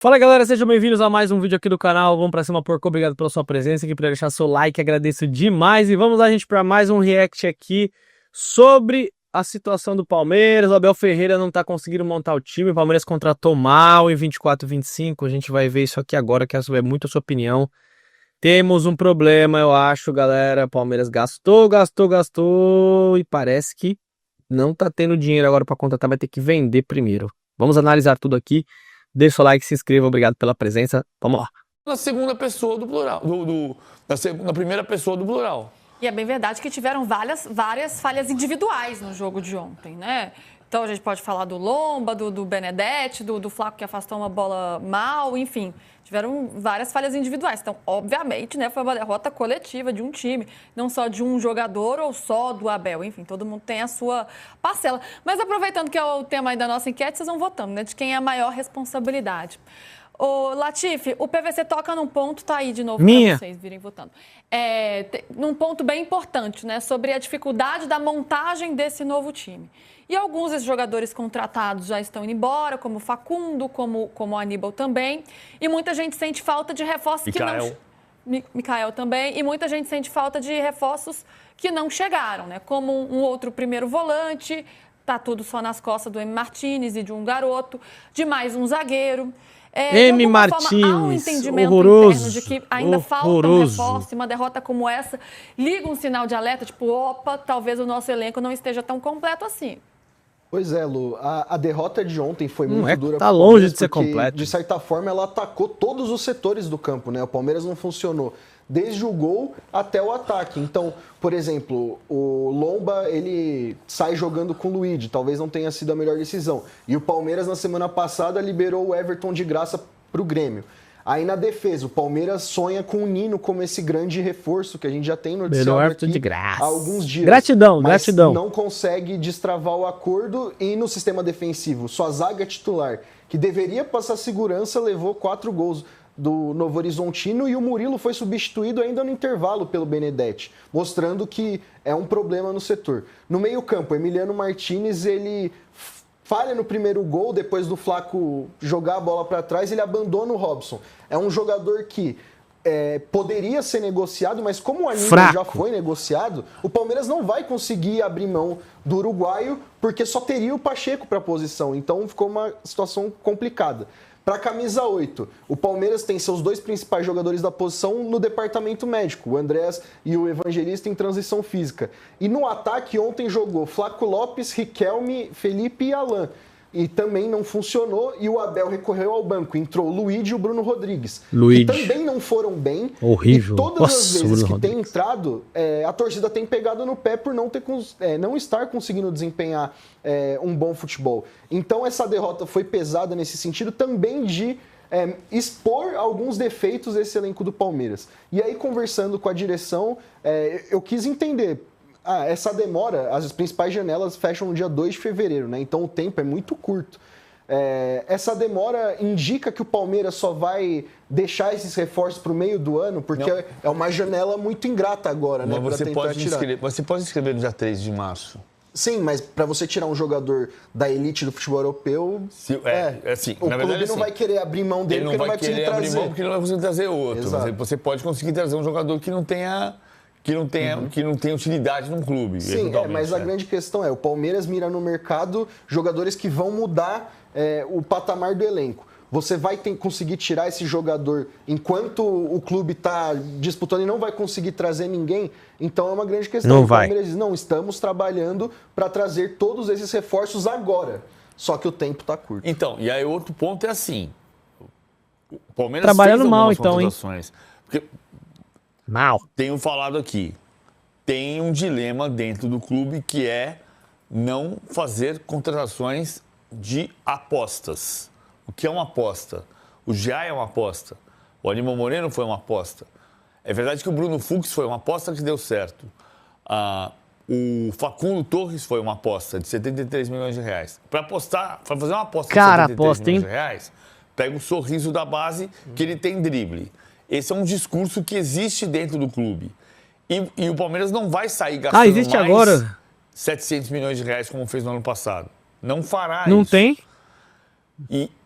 Fala galera, sejam bem-vindos a mais um vídeo aqui do canal. Vamos pra cima, porco. Obrigado pela sua presença aqui, por deixar seu like, agradeço demais. E vamos lá, gente, para mais um react aqui sobre a situação do Palmeiras. O Abel Ferreira não tá conseguindo montar o time, o Palmeiras contratou mal em 24 e 25. A gente vai ver isso aqui agora, quero saber muito a sua opinião. Temos um problema, eu acho, galera. O Palmeiras gastou e parece que não tá tendo dinheiro agora para contratar, vai ter que vender primeiro. Vamos analisar tudo aqui. Deixa o seu like, se inscreva, obrigado pela presença. Vamos lá. Na segunda pessoa do plural, na primeira pessoa do plural. E é bem verdade que tiveram várias falhas individuais no jogo de ontem, né? Então a gente pode falar do Lomba, do Benedetti, do Flaco que afastou uma bola mal, enfim. Tiveram várias falhas individuais. Então, obviamente, né, foi uma derrota coletiva de um time, não só de um jogador ou só do Abel. Enfim, todo mundo tem a sua parcela. Mas aproveitando que é o tema aí da nossa enquete, vocês vão votando, né, de quem é a maior responsabilidade. Ô, Latifi, o PVC toca num ponto, tá aí de novo para vocês virem votando. Num ponto bem importante, né, sobre a dificuldade da montagem desse novo time. E alguns desses jogadores contratados já estão indo embora, como o Facundo, como o Aníbal também. E muita gente sente falta de reforços que não... Mikael também. E muita gente sente falta de reforços que não chegaram, né? Como um outro primeiro volante, tá tudo só nas costas do M. Martínez e de um garoto, de mais um zagueiro. M. Martínez, há um entendimento horroroso, interno de que ainda falta um reforço, e uma derrota como essa liga um sinal de alerta, tipo, opa, talvez o nosso elenco não esteja tão completo assim. Pois é, Lu, a derrota de ontem foi muito dura. Tá longe de ser completo. De certa forma, ela atacou todos os setores do campo, né? O Palmeiras não funcionou desde o gol até o ataque. Então, por exemplo, o Lomba, ele sai jogando com o Luigi, talvez não tenha sido a melhor decisão. E o Palmeiras, na semana passada, liberou o Everton de graça para o Grêmio. Aí na defesa, o Palmeiras sonha com o Nino como esse grande reforço que a gente já tem noticiado aqui de graça. há alguns dias. Gratidão. Não consegue destravar o acordo e no sistema defensivo, sua zaga titular, que deveria passar segurança, levou 4 gols do Novo Horizontino e o Murilo foi substituído ainda no intervalo pelo Benedetti, mostrando que é um problema no setor. No meio-campo, Emiliano Martínez, ele falha no primeiro gol, depois do Flaco jogar a bola para trás, ele abandona o Robson. É um jogador que poderia ser negociado, mas como o Aníbal já foi negociado, o Palmeiras não vai conseguir abrir mão do uruguaio, porque só teria o Pacheco para a posição. Então ficou uma situação complicada. Para a camisa 8, o Palmeiras tem seus 2 principais jogadores da posição no departamento médico, o Andrés e o Evangelista em transição física. E no ataque ontem jogou Flaco Lopes, Riquelme, Felipe e Alan. E também não funcionou e o Abel recorreu ao banco. Entrou o Luigi e o Bruno Rodrigues. Que também não foram bem. Horrível. E todas as vezes que tem entrado, a torcida tem pegado no pé por não estar conseguindo desempenhar um bom futebol. Então essa derrota foi pesada nesse sentido também de expor alguns defeitos desse elenco do Palmeiras. E aí, conversando com a direção, eu quis entender. Essa demora, as principais janelas fecham no dia 2 de fevereiro, né? Então o tempo é muito curto. Essa demora indica que o Palmeiras só vai deixar esses reforços para o meio do ano, porque é uma janela muito ingrata agora, né? Mas você pode inscrever no dia 3 de março. Sim, mas para você tirar um jogador da elite do futebol europeu, assim, o clube não vai querer abrir mão dele porque não vai conseguir trazer. Abrir mão porque não vai conseguir trazer outro. Você pode conseguir trazer um jogador que não tenha utilidade num clube. Sim, mas a grande questão o Palmeiras mira no mercado jogadores que vão mudar o patamar do elenco. Você vai conseguir tirar esse jogador enquanto o clube está disputando e não vai conseguir trazer ninguém? Então é uma grande questão. Não o vai. Palmeiras diz, não, estamos trabalhando para trazer todos esses reforços agora. Só que o tempo está curto. Então, e aí outro ponto é assim. O Palmeiras trabalhando fez mal, então, hein? Porque mal. Tenho falado aqui. Tem um dilema dentro do clube que é não fazer contratações de apostas. O que é uma aposta? O Gia é uma aposta. O Aníbal Moreno foi uma aposta. É verdade que o Bruno Fux foi uma aposta que deu certo. O Facundo Torres foi uma aposta de 73 milhões de reais. Para fazer uma aposta de 73 milhões de reais, pega o Sorriso da base, que ele tem drible. Esse é um discurso que existe dentro do clube. E o Palmeiras não vai sair gastando existe mais agora 700 milhões de reais como fez no ano passado. Não fará não isso. Tem?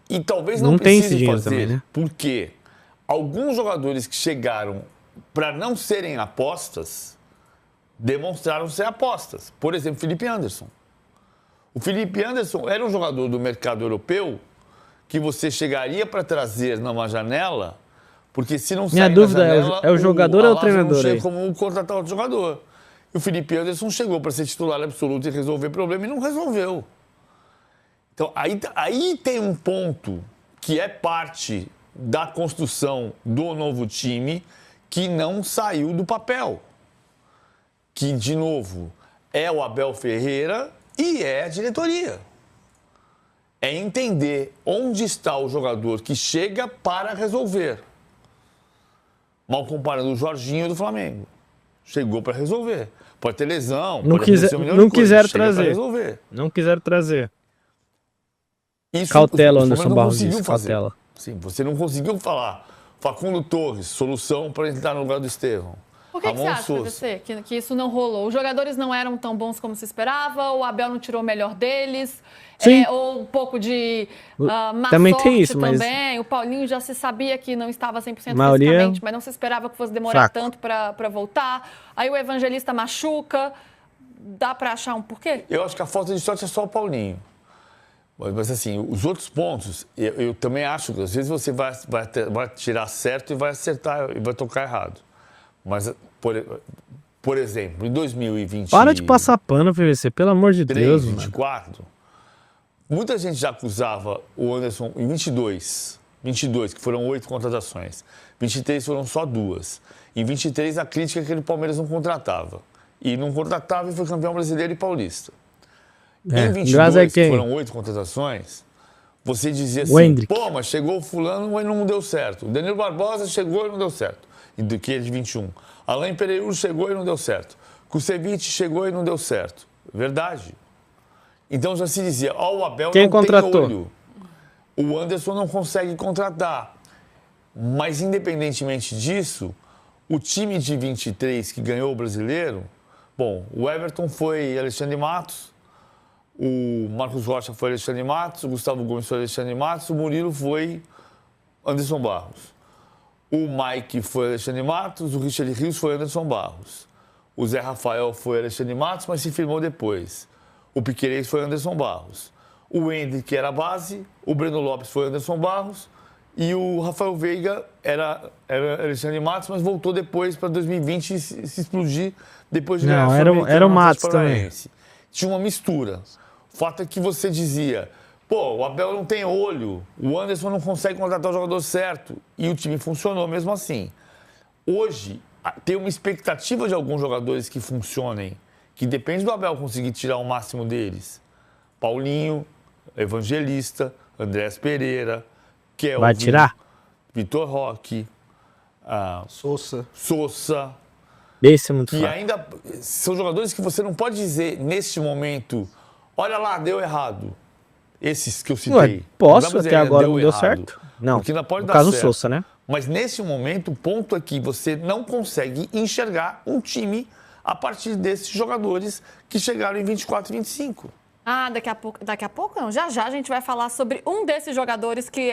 E talvez não tem esse precise dinheiro fazer, também, né? porque alguns jogadores que chegaram para não serem apostas demonstraram ser apostas. Por exemplo, Felipe Anderson. O Felipe Anderson era um jogador do mercado europeu que você chegaria para trazer numa janela, porque se não Minha sair dúvida na janela, é o jogador ou o treinador não chega aí? como contratar outro jogador. E o Felipe Anderson chegou para ser titular absoluto e resolver problema e não resolveu. Então, aí tem um ponto que é parte da construção do novo time que não saiu do papel. Que, de novo, é o Abel Ferreira e é a diretoria. É entender onde está o jogador que chega para resolver. Mal comparando o Jorginho do Flamengo. Chegou para resolver. Pode ter lesão, Não pode acontecer um milhão de não coisas. quiseram Chega pra trazer. resolver. Não quiseram trazer. Isso Cautela, o Anderson Flamengo não Barros conseguiu disse, fazer. cautela. Sim, você não conseguiu falar. Facundo Torres, solução para entrar no lugar do Estevão. Por que você Ramon acha, Sousa. PVC, que isso não rolou? Os jogadores não eram tão bons como se esperava? O Abel não tirou o melhor deles? Sim. Ou um pouco de má Também sorte tem isso, mas- também? O Paulinho já se sabia que não estava 100% Maioria- fisicamente, mas não se esperava que fosse demorar Fraco. tanto para voltar. Aí o Evangelista machuca. Dá para achar um porquê? Eu acho que a falta de sorte é só o Paulinho. Mas assim, os outros pontos, eu também acho que às vezes você vai tirar certo e vai acertar e vai tocar errado. Mas, por exemplo, em 2020... Para de passar pano, PVC, pelo amor de Deus, mano. 24, muita gente já acusava o Anderson em 22, que foram 8 contratações. 23 foram só 2. Em 23, a crítica é que o Palmeiras não contratava. E não contratava e foi campeão brasileiro e paulista. Em 22, que foram 8 contratações, você dizia assim, pô, mas chegou o fulano e não deu certo. O Danilo Barbosa chegou e não deu certo. Do que é de 21. Alain Pereira chegou e não deu certo. Kusevich chegou e não deu certo. Verdade. Então já se dizia, ó, o Abel Quem não contratou? tem olho. O Anderson não consegue contratar. Mas independentemente disso, o time de 23 que ganhou o brasileiro, bom, o Everton foi Alexandre Matos, o Marcos Rocha foi Alexandre Matos, o Gustavo Gomes foi Alexandre Matos, o Murilo foi Anderson Barros. O Mike foi Alexandre Matos, o Richard Rios foi Anderson Barros. O Zé Rafael foi Alexandre Matos, mas se firmou depois. O Piquerez foi Anderson Barros. O Hendrick, que era a base, o Breno Lopes foi Anderson Barros e o Rafael Veiga era Alexandre Matos, mas voltou depois para 2020 se explodir depois de ganhar a Sul-Americana era o no Matos Atlético também. Paranaense. Tinha uma mistura. O fato é que você dizia, pô, o Abel não tem olho, o Anderson não consegue contratar o jogador certo. E o time funcionou mesmo assim. Hoje, tem uma expectativa de alguns jogadores que funcionem, que depende do Abel conseguir tirar o máximo deles. Paulinho, Evangelista, Andrés Pereira, Kelvin, Vai tirar? Vitor Roque, Sousa. Esse é muito Que fraco. ainda são jogadores que você não pode dizer neste momento, olha lá, deu errado. Esses que eu citei. Ué, posso, Não dá pra até agora não deu errado, certo. Não, porque ainda pode no dar caso certo. Sousa, né? Mas nesse momento, o ponto é que você não consegue enxergar um time a partir desses jogadores que chegaram em 24 e 25. Ah, daqui a pouco não. Já a gente vai falar sobre um desses jogadores que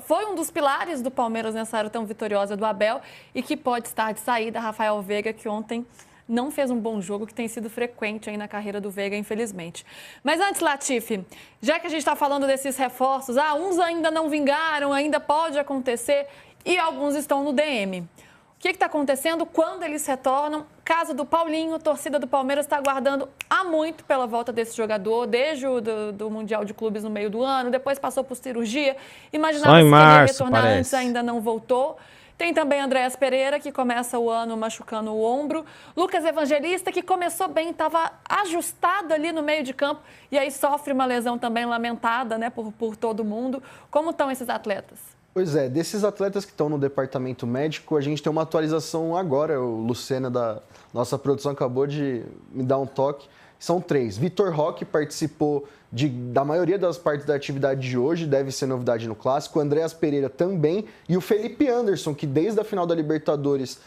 foi um dos pilares do Palmeiras nessa era tão vitoriosa do Abel e que pode estar de saída, Rafael Veiga, que ontem não fez um bom jogo, que tem sido frequente aí na carreira do Veiga, infelizmente. Mas antes, Latifi, já que a gente está falando desses reforços, uns ainda não vingaram, ainda pode acontecer e alguns estão no DM. O que está acontecendo? Quando eles retornam? Caso do Paulinho, a torcida do Palmeiras está aguardando há muito pela volta desse jogador, desde o do Mundial de Clubes no meio do ano, depois passou por cirurgia, imaginava que ele ia retornar antes, ainda não voltou. Tem também Andrés Pereira, que começa o ano machucando o ombro. Lucas Evangelista, que começou bem, estava ajustado ali no meio de campo e aí sofre uma lesão também lamentada, né, por todo mundo. Como estão esses atletas? Pois é, desses atletas que estão no departamento médico, a gente tem uma atualização agora. O Lucena, da nossa produção, acabou de me dar um toque. São 3. Vitor Roque participou da maioria das partes da atividade de hoje, deve ser novidade no Clássico. O Andrés Pereira também. E o Felipe Anderson, que desde a final da Libertadores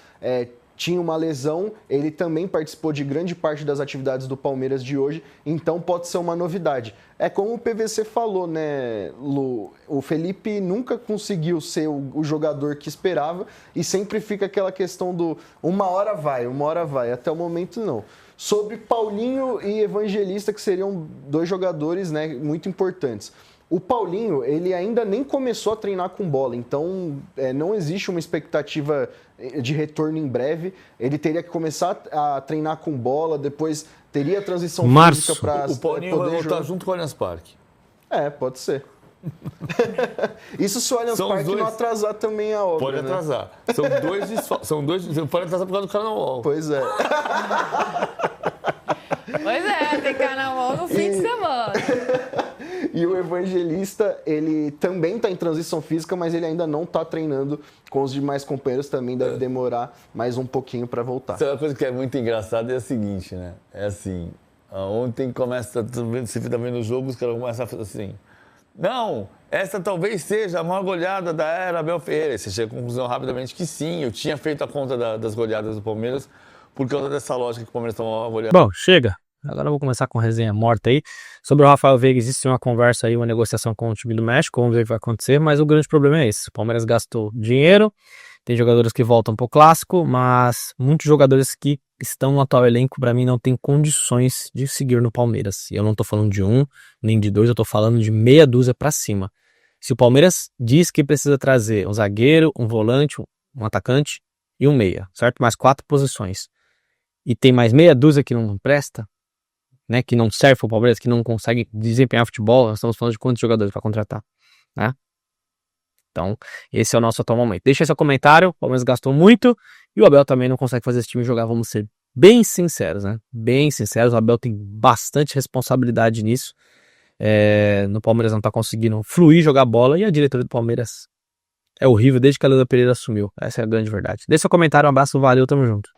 tinha uma lesão, ele também participou de grande parte das atividades do Palmeiras de hoje, então pode ser uma novidade. É como o PVC falou, né, Lu? O Felipe nunca conseguiu ser o jogador que esperava e sempre fica aquela questão do uma hora vai, até o momento não. Sobre Paulinho e Evangelista, que seriam dois jogadores, né, muito importantes. O Paulinho, ele ainda nem começou a treinar com bola, então não existe uma expectativa de retorno em breve. Ele teria que começar a treinar com bola, depois teria a transição física para o Paulinho vai voltar junto com o Allianz Parque. Pode ser. Isso se o Allianz São Parque dois... não atrasar também a obra, Pode atrasar. Né? São dois... Pode atrasar por causa do carnaval. Pois é. Pois é, tem carnaval no fim de semana. E o Evangelista, ele também está em transição física, mas ele ainda não está treinando com os demais companheiros, também deve demorar mais um pouquinho para voltar. Uma coisa que é muito engraçada é a seguinte, né? É assim, ontem você está vendo os jogos, os caras começam a falar assim, não, essa talvez seja a maior goleada da era Abel Ferreira. E você chega à conclusão rapidamente que sim, eu tinha feito a conta das goleadas do Palmeiras por causa dessa lógica que o Palmeiras tomou uma goleada. Bom, chega. Agora eu vou começar com resenha morta aí. Sobre o Rafael Veiga, existe uma conversa aí, uma negociação com o time do México, vamos ver o que vai acontecer, mas o grande problema é esse. O Palmeiras gastou dinheiro, tem jogadores que voltam pro clássico, mas muitos jogadores que estão no atual elenco, para mim, não tem condições de seguir no Palmeiras. E eu não tô falando de um, nem de dois, eu tô falando de meia dúzia pra cima. Se o Palmeiras diz que precisa trazer um zagueiro, um volante, um atacante e um meia, certo? Mais 4 posições. E tem mais meia dúzia que não presta, né, que não serve para o Palmeiras, que não consegue desempenhar futebol, nós estamos falando de quantos jogadores para contratar, né? Então, esse é o nosso atual momento. Deixa aí seu comentário, o Palmeiras gastou muito e o Abel também não consegue fazer esse time jogar, vamos ser bem sinceros, né? Bem sinceros, o Abel tem bastante responsabilidade nisso. No Palmeiras não tá conseguindo fluir, jogar bola, e a diretoria do Palmeiras é horrível desde que a Leila Pereira assumiu. Essa é a grande verdade. Deixa seu comentário, um abraço, valeu, tamo junto.